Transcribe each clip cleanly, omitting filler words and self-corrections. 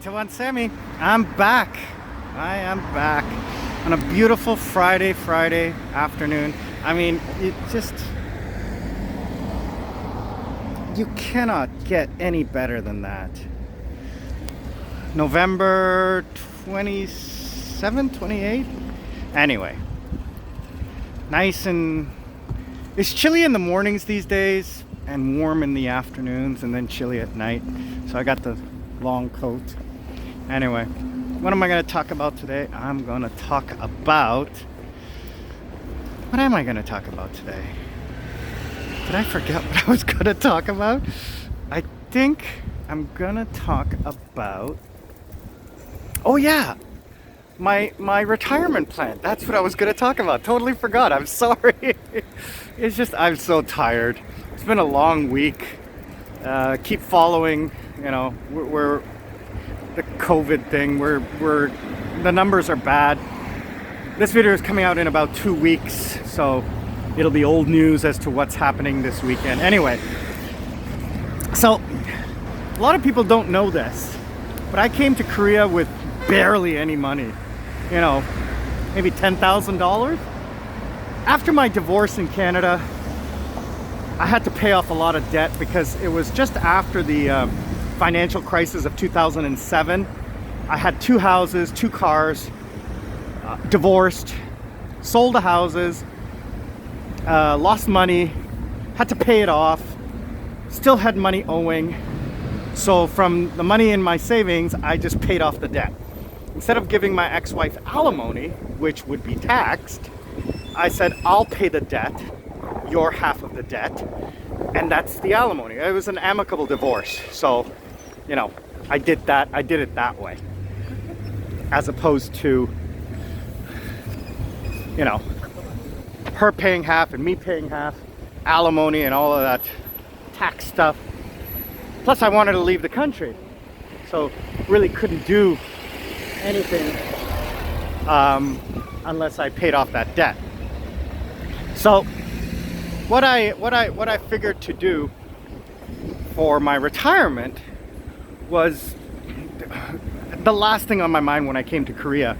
to Sammy. I'm back. I am back on a beautiful Friday afternoon. I mean, you cannot get any better than that. November 27th, 28th. Anyway, nice, and it's chilly in the mornings these days and warm in the afternoons and then chilly at night. So I got the long coat. Anyway, what am I going to talk about today? I'm going to talk about... What am I going to talk about today? Did I forget what I was going to talk about? I think I'm going to talk about... Oh yeah! My retirement plan. That's what I was going to talk about. Totally forgot. I'm sorry. It's just I'm so tired. It's been a long week. Keep following, you know, we're the COVID thing. We're the numbers are bad. This video is coming out in about 2 weeks, so it'll be old news as to what's happening this weekend. Anyway, so a lot of people don't know this, but I came to Korea with barely any money. You know, maybe $10,000. After my divorce in Canada, I had to pay off a lot of debt because it was just after the financial crisis of 2007. I had 2 houses, 2 cars, divorced, sold the houses, lost money, had to pay it off, still had money owing. So from the money in my savings, I just paid off the debt. Instead of giving my ex-wife alimony, which would be taxed, I said, I'll pay the debt, your half of the debt, and that's the alimony. It was an amicable divorce. So, you know, I did it that way. As opposed to, you know, her paying half and me paying half, alimony and all of that tax stuff. Plus I wanted to leave the country. So really couldn't do anything unless I paid off that debt. So what I figured to do for my retirement was the last thing on my mind when I came to Korea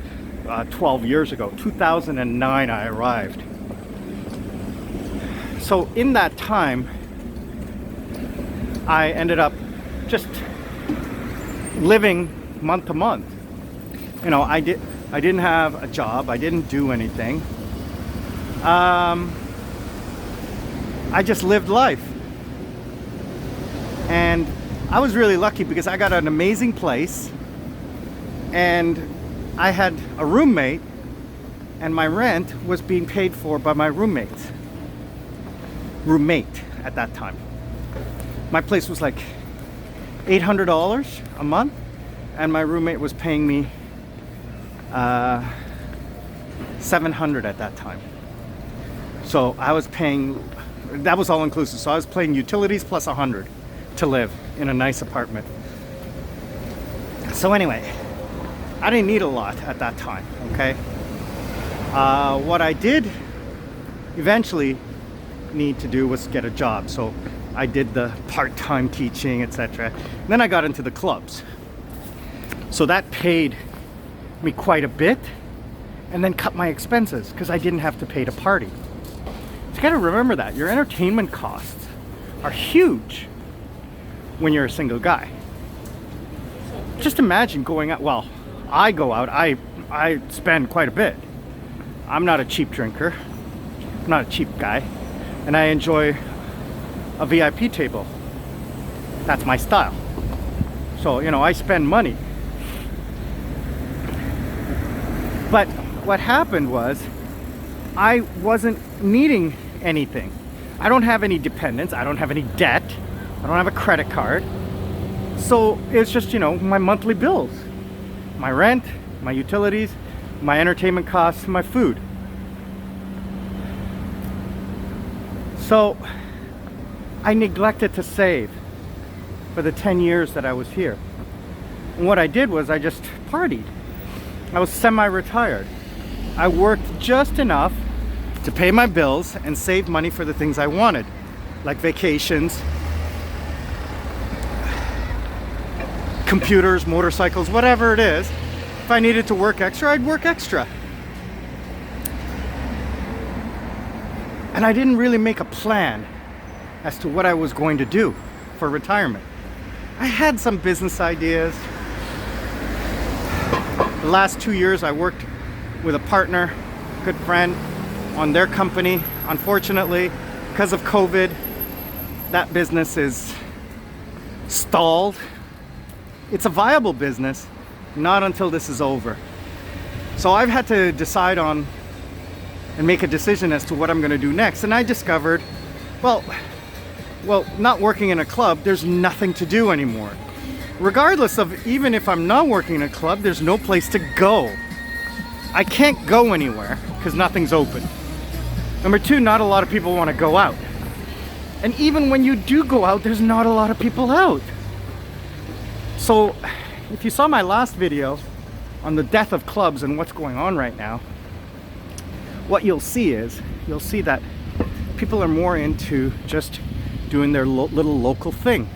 12 years ago. 2009 I arrived. So in that time I ended up just living month to month. You know, I didn't have a job. I didn't do anything. I just lived life. And I was really lucky because I got an amazing place and I had a roommate, and my rent was being paid for by my roommate at that time. My place was like $800 a month, and my roommate was paying me $700 at that time. So I was paying, that was all inclusive. So I was paying utilities plus $100 to live in a nice apartment. So anyway, I didn't need a lot at that time, okay? What I did eventually need to do was get a job. So I did the part-time teaching, etc. Then I got into the clubs. So that paid me quite a bit and then cut my expenses because I didn't have to pay to party. So you gotta remember that your entertainment costs are huge when you're a single guy. Just imagine going out. Well, I go out, I spend quite a bit. I'm not a cheap drinker, I'm not a cheap guy, and I enjoy a VIP table. That's my style. So, you know, I spend money. But what happened was I wasn't needing anything. I don't have any dependents. I don't have any debt. I don't have a credit card. So it's just, you know, my monthly bills, my rent, my utilities, my entertainment costs, my food. So I neglected to save for the 10 years that I was here. And what I did was I just partied. I was semi-retired. I worked just enough to pay my bills and save money for the things I wanted, like vacations, computers, motorcycles, whatever it is. If I needed to work extra, I'd work extra. And I didn't really make a plan as to what I was going to do for retirement. I had some business ideas. The last 2 years I worked with a partner, good friend, on their company. Unfortunately, because of COVID, that business is stalled. It's a viable business, not until this is over. So I've had to decide on and make a decision as to what I'm going to do next. And I discovered, well, not working in a club, there's nothing to do anymore. Regardless of, even if I'm not working in a club, there's no place to go. I can't go anywhere because nothing's open. Number two, not a lot of people want to go out. And even when you do go out, there's not a lot of people out. So if you saw my last video on the death of clubs and what's going on right now, what you'll see that people are more into just doing their little local thing.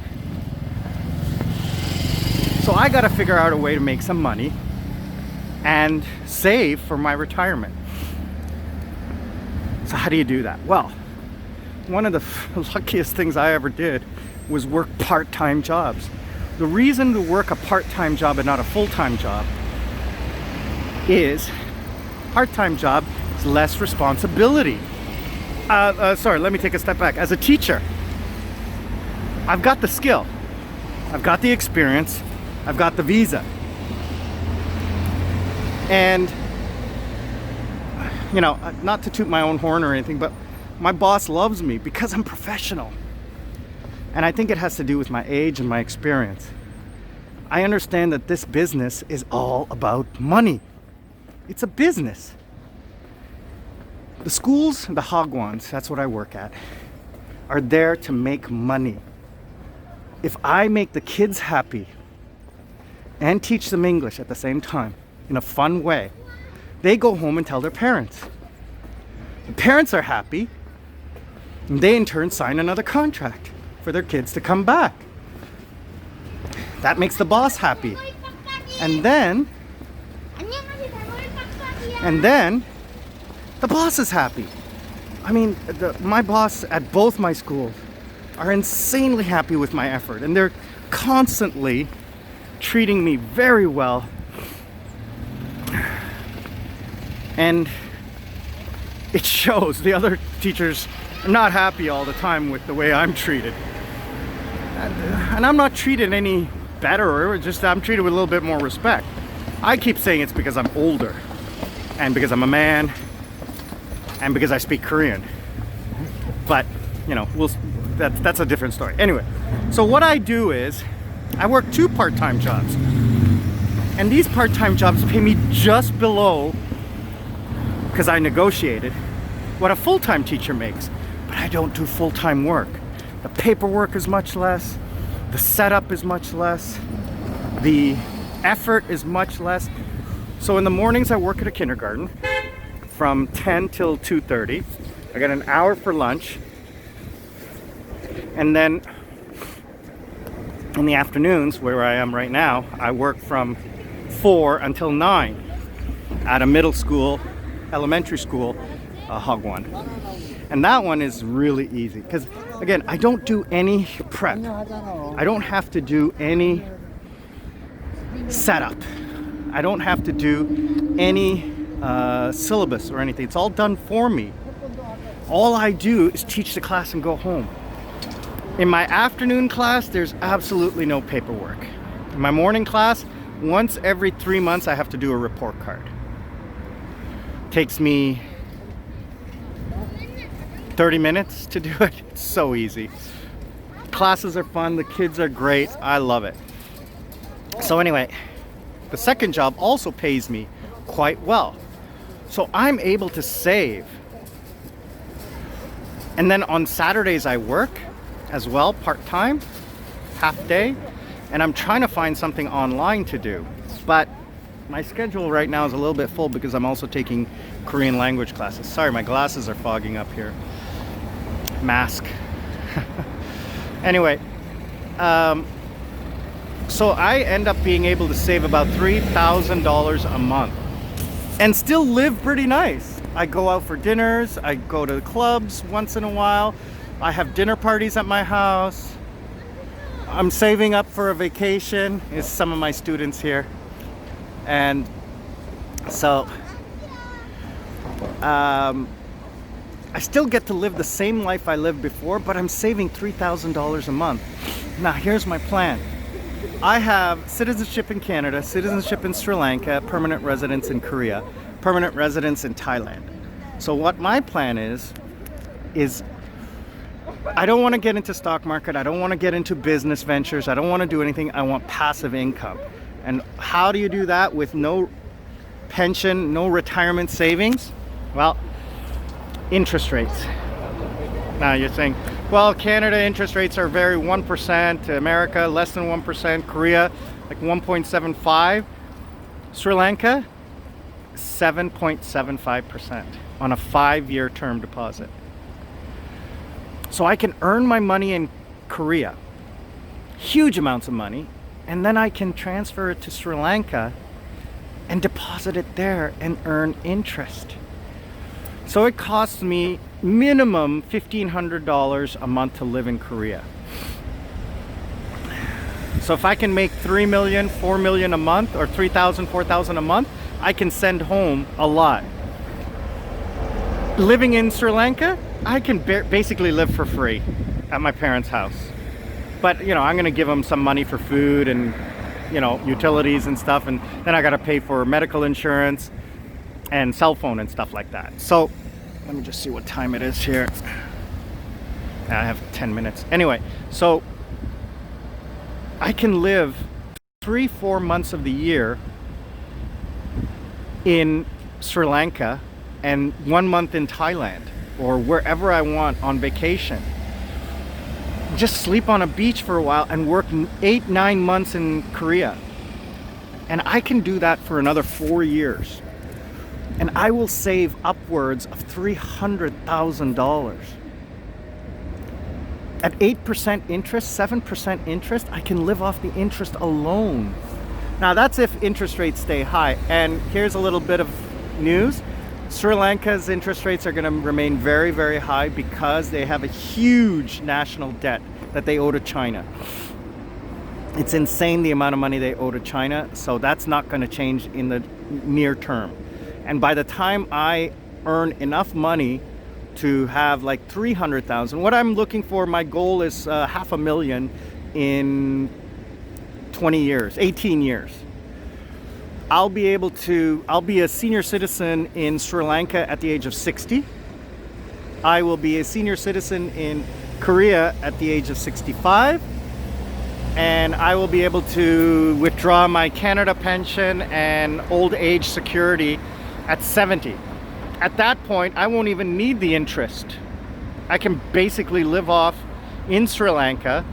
So I got to figure out a way to make some money and save for my retirement. So how do you do that? Well, one of the luckiest things I ever did was work part-time jobs. The reason to work a part-time job and not a full-time job is part-time job is less responsibility. Sorry, let me take a step back. As a teacher, I've got the skill, I've got the experience, I've got the visa. And, you know, not to toot my own horn or anything, but my boss loves me because I'm professional. And I think it has to do with my age and my experience. I understand that this business is all about money. It's a business. The schools, the hagwons, that's what I work at, are there to make money. If I make the kids happy and teach them English at the same time in a fun way, they go home and tell their parents. The parents are happy, and they in turn sign another contract for their kids to come back. That makes the boss happy. And then the boss is happy. I mean, my boss at both my schools are insanely happy with my effort, and they're constantly treating me very well. And it shows. The other teachers are not happy all the time with the way I'm treated. And I'm not treated any better, or just I'm treated with a little bit more respect. I keep saying it's because I'm older, and because I'm a man, and because I speak Korean. But, you know, that's a different story. Anyway, so what I do is I work 2 part-time jobs. And these part-time jobs pay me just below, because I negotiated, what a full-time teacher makes. But I don't do full-time work. The paperwork is much less. The setup is much less. The effort is much less. So in the mornings I work at a kindergarten from 10 till 2:30. I get an hour for lunch. And then in the afternoons, where I am right now, I work from 4 until 9 at a middle school, elementary school, hagwon. And that one is really easy because, again, I don't do any prep. I don't have to do any setup. I don't have to do any syllabus or anything. It's all done for me. All I do is teach the class and go home. In my afternoon class, there's absolutely no paperwork. In my morning class, once every 3 months, I have to do a report card. Takes me 30 minutes to do it. It's so easy. Classes are fun. The kids are great. I love it. So anyway, the second job also pays me quite well. So I'm able to save. And then on Saturdays I work as well, part-time, half day, and I'm trying to find something online to do. But my schedule right now is a little bit full because I'm also taking Korean language classes. Sorry, my glasses are fogging up here. Mask. Anyway, So I end up being able to save about $3,000 a month and still live pretty nice. I go out for dinners, I go to clubs once in a while, I have dinner parties at my house. I'm saving up for a vacation. Is some of my students here. And so I still get to live the same life I lived before, but I'm saving $3,000 a month. Now here's my plan. I have citizenship in Canada, citizenship in Sri Lanka, permanent residence in Korea, permanent residence in Thailand. So what my plan is I don't want to get into stock market. I don't want to get into business ventures. I don't want to do anything. I want passive income. And how do you do that with no pension, no retirement savings? Well, interest rates. Now you're saying, well, Canada interest rates are very 1%, America less than 1%, Korea like 1.75, Sri Lanka 7.75% on a 5-year term deposit. So I can earn my money in Korea, huge amounts of money, and then I can transfer it to Sri Lanka and deposit it there and earn interest. So it costs me minimum $1,500 a month to live in Korea. So if I can make $3 million, $4 million a month, or $3,000, $4,000 a month, I can send home a lot. Living in Sri Lanka, I can basically live for free at my parents' house. But, you know, I'm going to give them some money for food and, you know, utilities and stuff. And then I got to pay for medical insurance and cell phone and stuff like that. So let me just see what time it is here. I have 10 minutes. Anyway, so I can live 3-4 months of the year in Sri Lanka and 1 month in Thailand or wherever I want on vacation. Just sleep on a beach for a while and work 8-9 months in Korea. And I can do that for another 4 years. And I will save upwards of $300,000. At 8% interest, 7% interest, I can live off the interest alone. Now that's if interest rates stay high. And here's a little bit of news. Sri Lanka's interest rates are going to remain very, very high because they have a huge national debt that they owe to China. It's insane the amount of money they owe to China, so that's not going to change in the near term. And by the time I earn enough money to have like 300,000, what I'm looking for, my goal is $500,000 in 20 years, 18 years. I'll be a senior citizen in Sri Lanka at the age of 60. I will be a senior citizen in Korea at the age of 65. And I will be able to withdraw my Canada pension and old age security at 70. At that point, I won't even need the interest. I can basically live off in Sri Lanka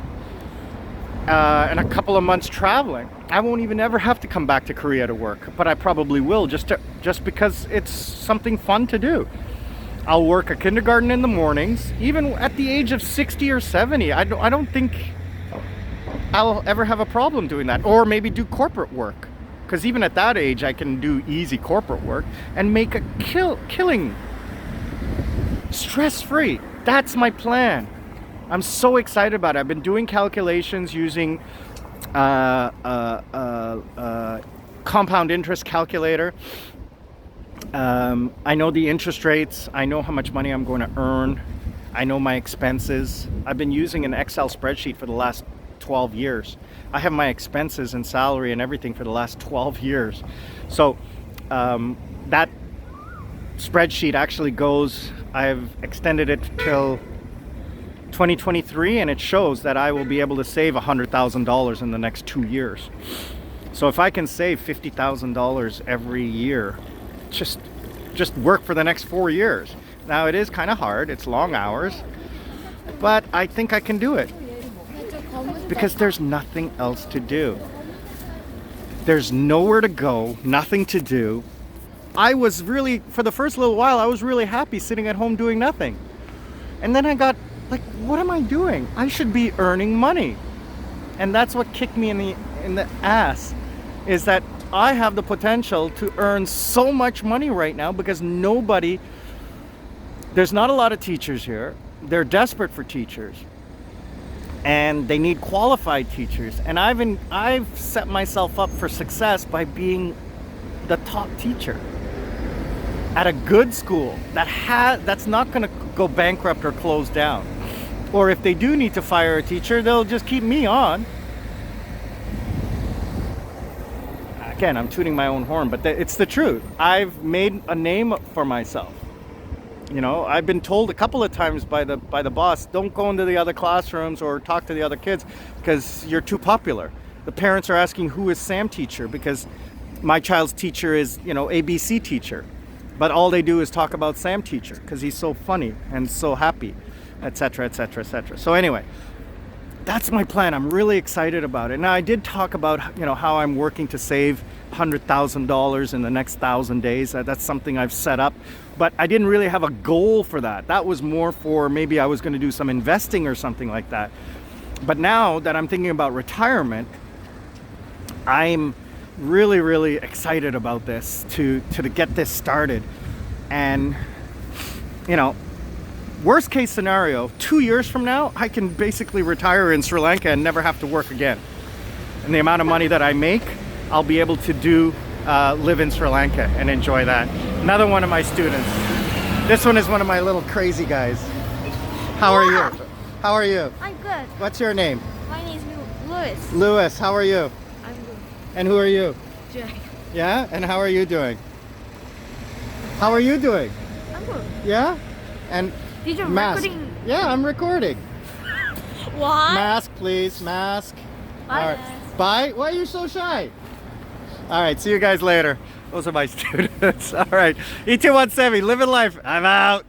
and a couple of months traveling. I won't even ever have to come back to Korea to work, but I probably will just because it's something fun to do. I'll work a kindergarten in the mornings, even at the age of 60 or 70. I don't think I'll ever have a problem doing that. Or maybe do corporate work, because even at that age I can do easy corporate work and make a killing stress-free. That's my plan. I'm so excited about it. I've been doing calculations using compound interest calculator. I know the interest rates. I know how much money I'm going to earn. I know my expenses. I've been using an Excel spreadsheet for the last 12 years. I have my expenses and salary and everything for the last 12 years. So that spreadsheet actually goes, I've extended it till 2023, and it shows that I will be able to save $100,000 in the next 2 years. So if I can save $50,000 every year, just work for the next 4 years. Now it is kind of hard, it's long hours, but I think I can do it because there's nothing else to do. There's nowhere to go, nothing to do. I was really, for the first little while, I was really happy sitting at home doing nothing. And then I got like, what am I doing? I should be earning money. And that's what kicked me in the in the ass is that I have the potential to earn so much money right now because there's not a lot of teachers here. They're desperate for teachers. And they need qualified teachers. And I've set myself up for success by being the top teacher at a good school that's not going to go bankrupt or close down. Or if they do need to fire a teacher, they'll just keep me on. Again, I'm tooting my own horn, but it's the truth. I've made a name for myself. You know, I've been told a couple of times by the boss, don't go into the other classrooms or talk to the other kids because you're too popular. The parents are asking, who is Sam teacher? Because my child's teacher is, you know, ABC teacher. But all they do is talk about Sam teacher because he's so funny and so happy, etc., etc., etc. So anyway, that's my plan. I'm really excited about it. Now, I did talk about, you know, how I'm working to save $100,000 in the next 1,000 days. That's something I've set up, but I didn't really have a goal for that. That was more for maybe I was going to do some investing or something like that. But now that I'm thinking about retirement, I'm really, really excited about this to get this started. And, you know, worst case scenario, 2 years from now, I can basically retire in Sri Lanka and never have to work again. And the amount of money that I make, I'll be able to live in Sri Lanka and enjoy that. Another one of my students. This one is one of my little crazy guys. How are you? How are you? I'm good. What's your name? My name is Louis. Louis, how are you? I'm good. And who are you? Jack. Yeah? And how are you doing? How are you doing? I'm good. Yeah? And Did you mask. recording? Yeah, I'm recording. What? Mask, please. Mask. Bye. All right. Bye. Why are you so shy? All right. See you guys later. Those are my students. All right. E217, living life. I'm out.